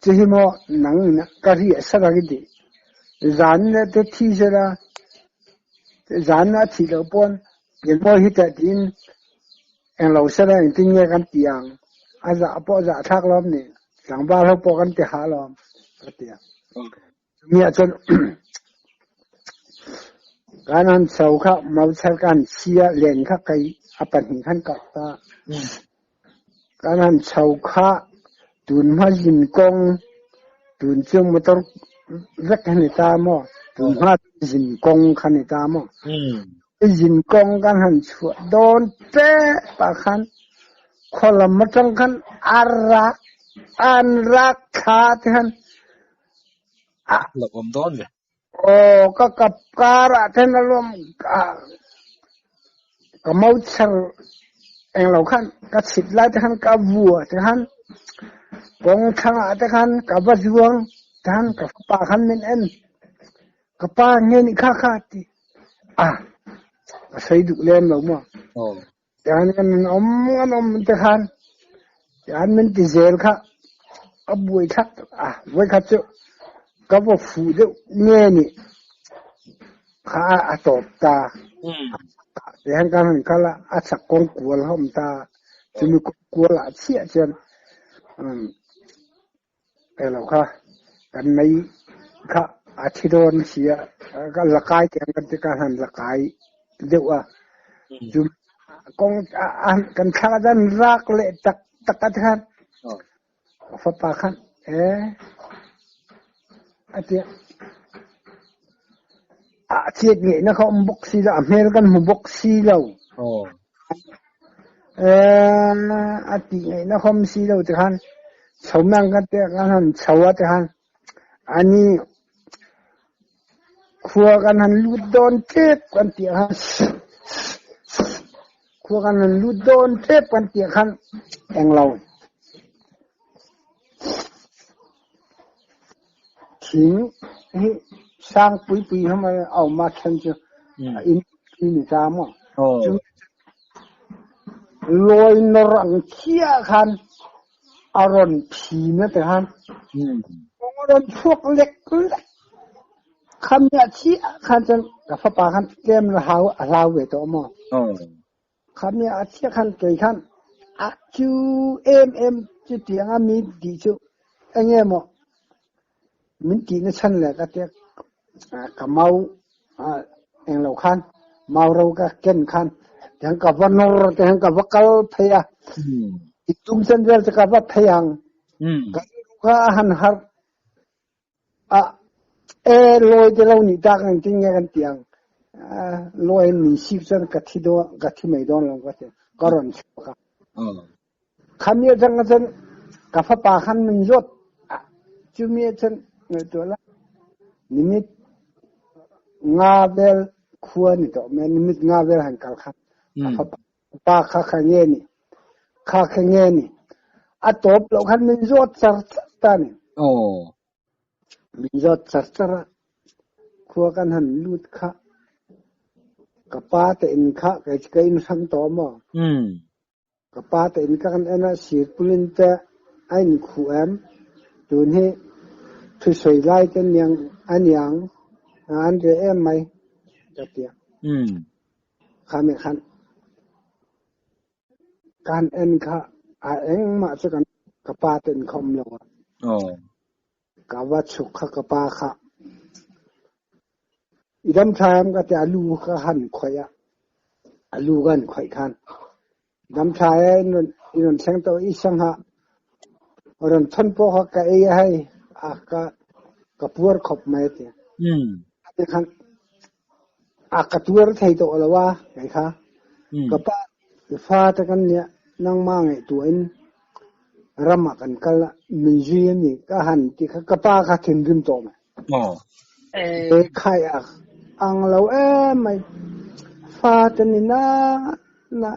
จะหิมะหนังนะก็เรียกสักกี่ดีจานเนี่ยจะที่เสร็จจานน่ะที่เราปนยังพอฮิตดินเอ็งเราเสร็จแล้วจริงๆกันตียงอาจจะพอจะทักล้อมนี่ หลังบ้านเราปกันจะหาลอมก็เตียมีจนการนั้นเสาข้ามาใช้การเชียเลียนข้าไก่อปันหินขันกับตาการนั้นเสาข้าตุนมายินกงตุนจึงมาต้องรักขันตามอตุนมายินกงขันตามอยินกงการนั้นชัวโดนเตะปะขันคนละมาจังขันอันรักขาที่ขันหลบอมต้นเลยโอ้ก็กับการะที่นั่นลมก็มั่วเชื่อเองเราขันก็สิบไล่ที่ขันกับวัวที่ขันกองช่างที่ขันกับวัดวงที่ขันกับป่าขันเป็นเอ็นกับป่าเงี้ยนี่ข้าที่ก็ใช้ดุเล่นเรามั่วที่ขันกันอมที่ขันที่ขันมันที่เซลข้ากับวัวข้าวัวข้าเจ้าก็ว่าฟูเดเงี้ยนี่ข้าตบตาแต่ฮันกันข้าละสักกงกัวแล้วมันตาจะมีกัวละเชี่ยเช่นเราค่ะกันในข้าที่โดนเสียก็ละกายแกงกันที่การหันละกายเดี๋ยวจุกงกันข้าดันรักเละตักกันฟ้าปาขันเตี้ยเทียบเนี่ยนะเขาบุกซีเราอเมริกันบุกซีเราตีเนี่ยนะเขาซีเราจะหันชาวมังกันเตี้ยกันหันชาวจะหันอันนี้ครัวกันหันลุดโดนเจ็บกันเตี้ยหันครัวกันหันลุดโดนเจ็บกันเตี้ยหันเองเราทิ้งสร้างปีทำไมเอามาเช่นจะอินจามอ่ะลอยนรังเชี่ยคันอารมณ์ผีนะแต่ฮันอารมณ์พวกเล็กคำนี้เชี่ยคันจนกับฟ้าปาคันเกมลาวเวตัวมั่งคำนี้เชี่ยคันเกี่ยคันจูจุดที่มีดีจูอันนี้มั่งมันจีนชั้นแหละก็เจ้ากับเมาเองเราคันเมาเราก็เก่งคันอย่างกับว่านรแต่อย่างกับว่าเกลพยาอีกตุ้มเส้นเดียวจะกับว่าพยังก็หันหัดลอยจะเราหนีจากจริงๆกันเตียงลอยหนีชีพเส้นกัดที่ไม่โดนเราก็เจ้าก็ร้อนชัวร์คำนี้จังกันกับฟ้าป่าขันมันยศจุดนี้จังตัวละนิมิตงาเบลขัวนี่ตัวแม่นิมิตงาเบลหันกัลขันป้าข้าขังเงี้ยนี่ตบเราขันมินจดสัรตานี่มินจดสัรขัวกันหันลุดข้ากับป้าแต่อินข้ากับอินสังตัวมั้งกับป้าแต่อินข้ากันน่ะเสียปุลินแต่ไอ้นี่ขัวตัวนี้ทุสวยไล่กันยังอันยังอันเรื่องไหมจับเตียข้าไม่ขันการเอ็นข้าเอ็งมาสักกันกับป้าเต็นคอมลงกับว่าชุกข้ากับป้าข้าอีดำชายมันก็จะลูกหันข่อยลูกกันข่อยขันดำชายนั่นเสียงตัวอีสังหะเราทนพอเขาแก่ให้กับวัวขบไม่เตี้ยแต่ขันกับวัวไทยตัวละว่าไงคะกับป้าฟ้าตะกันเนี่ยนั่งมาไงตัวอินรำกันกันละมินจีนี่ก็หันที่กับป้าเขาถึงดึงตัวมาใครอังเราไม่ฟ้าตะนี่นะ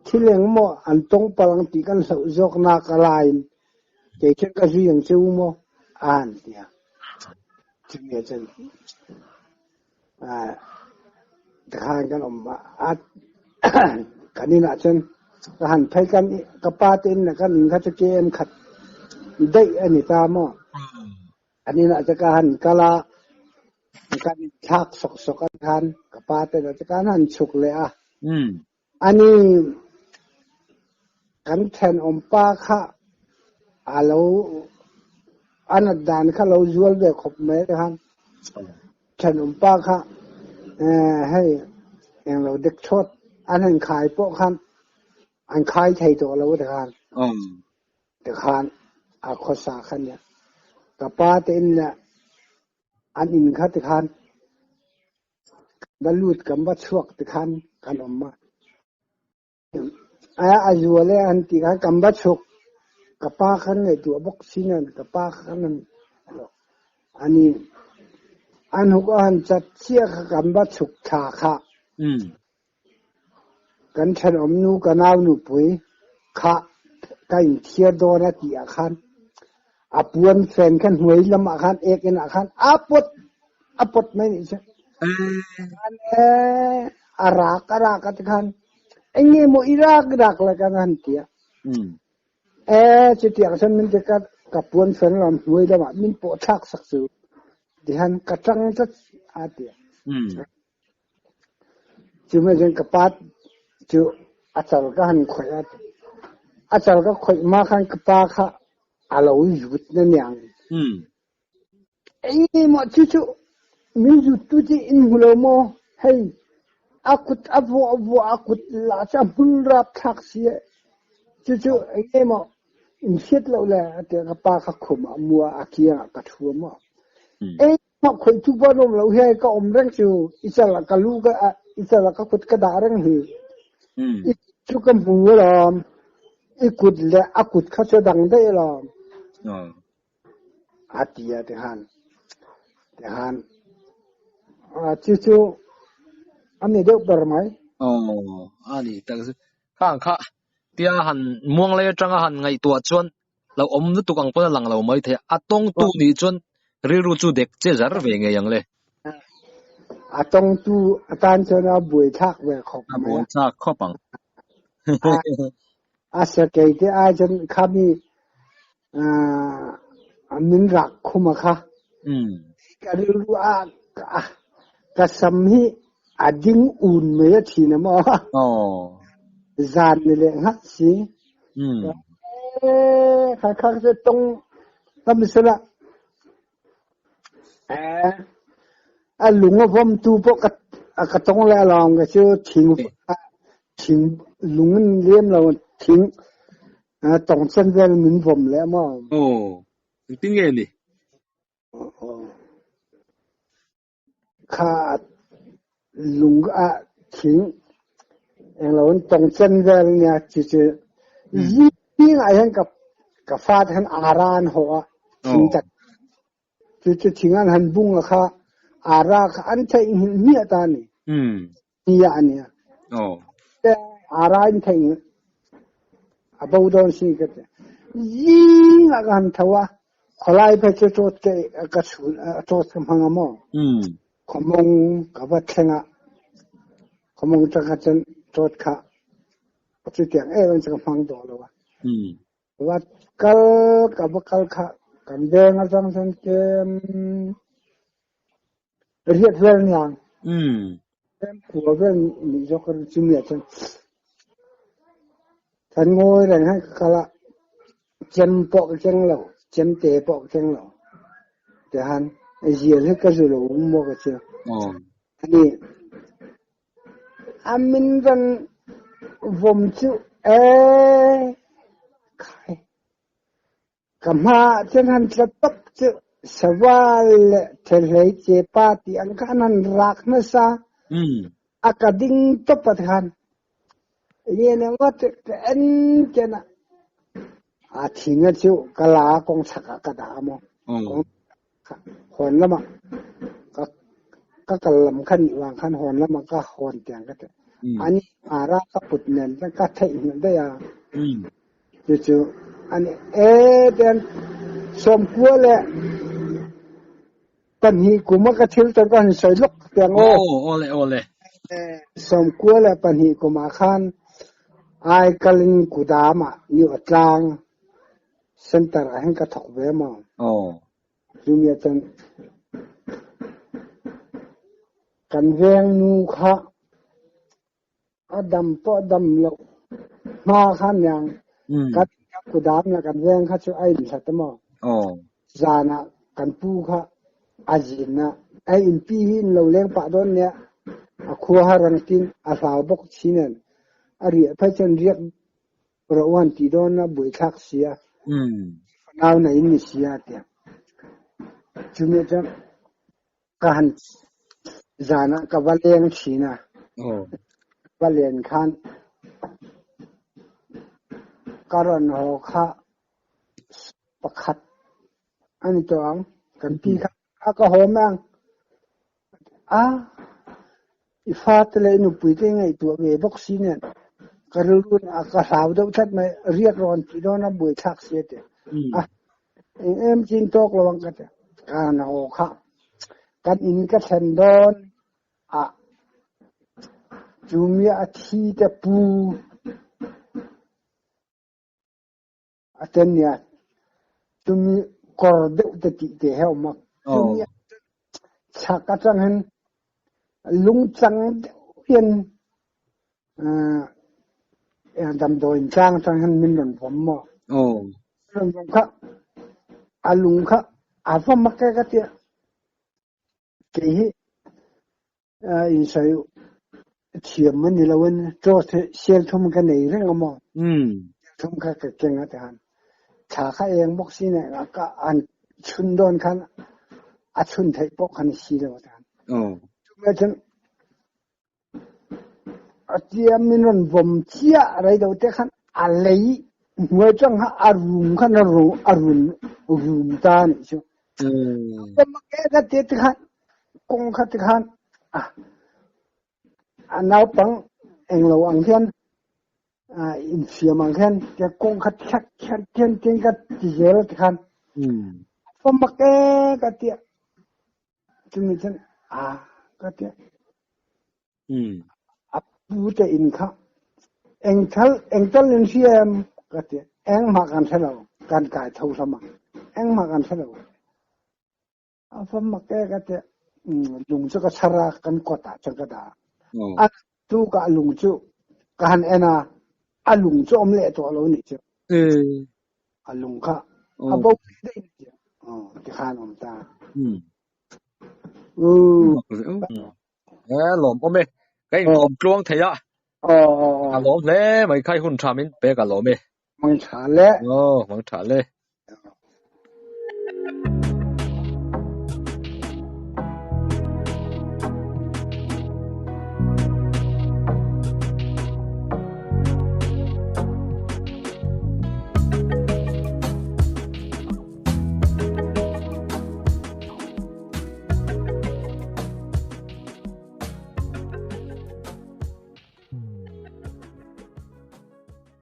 ที่เลี้ยงหม้ออันตรงพลังตีกันสุจกนักลายเจ้าเช่นก็ยิ่งเชื่อมั้งอ่านเดียจึงเนี่ยจะทานกันออกมากันนี่นะเช่นหันไปกันกับป้าเต็นนะกันเขาจะเกมขัดได้อันนี้ตามมั้งอันนี้นะจะการกะลาการชักสกกันกับป้าเต็นจะการหันฉุกเลยอันนี้กันแทนอมป้าค่ะ เราอันนั้นด่านข้าเราจวลแบบขบเมตครับฉันป้าค่ะให้อย่างเราเด็กชดอันนั้นขายพวกครับอันขายไทยตัวเราแต่ครับแต่ครับอาคสาขันเนี่ยกับป้าเต็นเนี่ยอันอินคัดแต่ครับบรรลุกับวัดชวกแต่ครับกันออกมาอายุเลยอันที่กันกับวัดชวกกับป้าขันเนี่ยตัวบกซินันกับป้าขันนั้นอันนี้อันหุกอันจัดเชี่ยกับวัดชวกชาค่ะกันฉันอมนูกันเอาหนูปุยค่ะกันเทียดอนตีอาคารอาปวนแฟนกันหวยลำอาคารเอกนอาคารอาปดไม่ใช่อันอารากกันคันเอ็งโมอิรากรักละกันฮันเตียจุดที่ฉันมันจะกับปวนแฟนลำหวยลำมินปวดชักสักสูดิฮันกระจังจัดอาเตียจุดเมื่อฉันกับปัดจุดอาจารย์ก็หันขวดอาจารย์ก็ขวดมาขันกับป้าค่ะอาเราหยุดนั่นอย่างไอ้หมอจู่ๆมีหยุดตุจีอินหัวโมให้อากุดอากุดลาจะหุ่นรับทักเสียจู่ๆไอ้หมออินเสียเราเลยแต่กับป้าค่ะขมมัวอาเกียกระทัวหมอไอ้หมอขวดทุกวันเราเฮ้ก็อมเร่งจู่อิสระกับลูกก็อิสระกับขุดกระดาษเร่งหือชุกหัวหลอมอีกุดและอากุดเขาจะดังได้หรออาเตียเดฮันจู่อันนี้เด็กบาร์ไหมอันนี้แต่ข้างข้าเตียหันม่วงเลยจังหันไงตัวจวนเราอมนุตุกังปนหลังเราไม่เถอะตรงตู้นี่จวนริรูจูเด็กเจจาร์เวงไงยังเลยตรงตู้ตานจวนเอาบุยทักเวขอบบุยทักข้อปังสเกตที่จนขามีมินรักคุมาค่ะก็รู้ก็สมัยดิ่งอุ่นไม่ทีนะมั้งจานนี่เลยฮะสิข้าจะต้องทำสิ่งละลุงผมตูพวกก็ต้องเล่าลองก็ชื่อทิ้งลุงเลี้ยงเราทิ้งต้องเส้นเวลเหมือนผมแล้วมั้งทิ้งไงนี่ข้าลุงทิ้งเราต้องเส้นเวลเนี่ยจะยิ่งอะไรกับฟาดหันอารานหัวทิ้งจัดจะทิ้งอันบุ้งอะค่ะอาราอันใช่เหี้ยตานี่เนี่ยอันเนี้ยแต่อาราอันใช่บ่าวดอนสิกันยิ่งกันทัวขลายไปจะโจทย์ก็สูนโจทย์สมังมั้งขมงกับว่าเชงะขมงจะกันโจทย์ค่ะปัจจุบันมันจะฟังตัวแล้วว่ากัลกับกัลค่ะกันเดินมาจังสันเกมเรียกเรื่องอย่างผัวเรื่องมีจอกจิมเนียจังท่านงอยเลยให้กะละเจนปอกเจงเหล่าเจนเตะปอกเจงเหล่าแต่ฮันเจียร์ก็จะรู้มั่วกันเชียวอันนี้อามินกันผมชื่อใครกำมาเช่นฮันจะตบชื่อสวาลเทเลเจปาติอันกันนั้นรักนะซะอากาศดิ้งตบปะทันเนี่ยนะว่าจะเอ็นเจนะทิ้งชิวกะลากงสักกระดามองหอนแล้วมันก็กระลำขันวางขันหอนแล้วมันก็หอนเตียงก็จะอันนี้อาราก็ปุดเนินก็เทเงินได้จู่ๆอันนี้เดินสมควรเลยปัญหากูมันก็ทิ้งจนก็ใส่ลูกเตียงโอ้เลยสมควรเลยปัญหากูมาขันไอ้กลิงกูดามาอยู่กลางเซ็นเตอร์แห่งกระถกเวมจุมีจันกันเวงนูค่ะดำปอดำเหลวมาขันยังกัด กูดามละกันแวงข้าจะไอ้ดิสัตมอจานะกันปูข้าอาจินนะไอ้อินปีหินเราเลี้ยงปะดอนเนี่ยขวาหารังตินอาสาวบกชินันอารีพระจันเรียกประวันติดอนนะบุยทักเสียนาวในมิเสียเตียจุเมจังการจานะกับวันเลี้ยงชีนะวันเลี้ยงขันการันหอข้าประคัดอันนี้ตัวอังกันปีข้าก็หอมแมงอีฟ้าทะเลนุปุยได้ไงตัวเบบกซีเนี่ยกระรุ่นอากาศสาวดาวชัดไม่เรียกร้อนที่โดนบุยทักเสียเถอะจินโตกระวังกันเถอะการหอข้ากันอินก็เซนดอนจูมีอาทิตย์ปูอันเนี่ยจุมีกอร์ดตติเดียวมักจุมีชักจังหันลุงจังเพียนดำโดนจ้างจังหันมินหล่นผมมั้งหล่นค่ะลุงค่ะฟ้ามักแก่กันเถอะเกี่ยอินไซเทียมมันนี่ละวันโจทย์เชียร์ทุ่มกันไหนเรื่องมั้งทุ่มกันเก่งอะไรกันชาข้าเองบอกสิเนี่ยก็อันชุนโดนขันชุนไทยปกขันสีเลยว่าท่านจุดนี้ฉันเจียมินนผมเชียอะไรเดี๋ยวแต่ขันอะไรเมื่อจังหาอารมณ์ขันอารมณ์ตานี่ชัวแต่มาแก้กันเตะขันกงขัดขันอันนั้นปังเองเราอังเทียนอินเสียมังเคนจะกงขัดชักชัดเทียนเทียนกัดจีเจลที่ขันพอมาแก้กันเตียจุดนี้ฉันกันเตียปูแต่อินค่ะเองทัลอินเสียมกันเตียเองมากันเท่าการกายเท่าสมังเองมากันเท่าพอมาแก้กันเตียลุงจะก็ชรากันกอดจังกระดาจูกับลุงจูกันลุงจูอมเล่ตัวเรานี่จ้ะลุงค่ะบอกได้จ้ะที่ข้านอมตาหลอมก็ไม่ไอ้หลอมกลวงเทียหลอมเล่ไม่ใครหุ่นชามินเป๊กกับหลอมเองมังชาเล่มังชาเล่